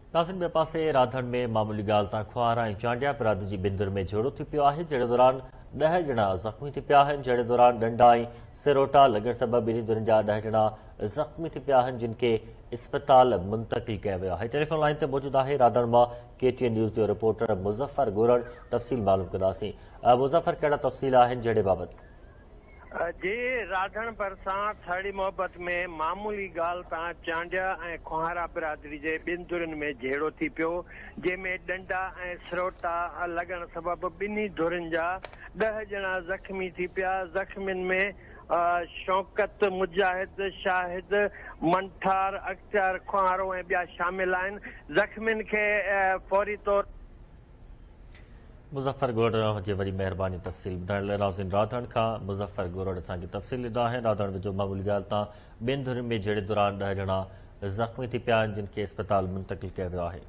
नाज़रीन, ॿिए पासे राधण में मामूली ॻाल्हि तां खुआर ऐं चांडिया बिरादरी जी बिंदुर में झगड़ो थी पियो आहे। जहिड़े दौरान 10 ॼणा ज़ख़्मी थी पिया आहिनि। जहिड़े दौरान डंडा ऐं सिरोटा लॻण सबबि ॿिन्ही धुरनि जा 10 ॼणा ज़ख़्मी थी पिया आहिनि, जिन खे इस्पताल मुंतक़िल कयो वियो आहे। टेलीफोन लाइन ते मौजूदु आहे राधण मां KTN न्यूज़ जो रिपोर्टर मुज़फ़र गोरड़। तफ़सील मालूम कंदासीं। मुज़फ़र, कहिड़ा तफ़सील आहिनि जहिड़े बाबति? जी, राधण भरिसां थड़ी मोहब्बत में मामूली ॻाल्हि तां चांडिया ऐं खुहारा बिरादरी जे ॿिनि धुरनि में झेड़ो थी पियो, जंहिंमें डंडा ऐं सिरोटा लॻण सबबि ॿिन्ही धुरनि जा 10 ॼणा ज़ख़्मी थी पिया। ज़ख़्मियुनि में शौकत, मुजाहिद, शाहिद, मंठार, अख्तियार खुहारो ऐं ॿिया शामिल आहिनि। ज़ख़्मियुनि खे फौरी तौर मुज़फ़र गोरड़ जी वरी महिरबानी तफ़सील ॿुधाइण लाइ। नाज़रीन, राधण खां मुज़फ़र गोरड़ असांखे तफ़सील ॾींदा आहिनि। राधण जो मामूली ॻाल्हि तां ॿिनि धुरनि में झेड़े दौरान 10 ॼणा ज़ख़्मी थी पिया आहिनि, जिन खे इस्पताल मुंतक़िल कयो वियो आहे।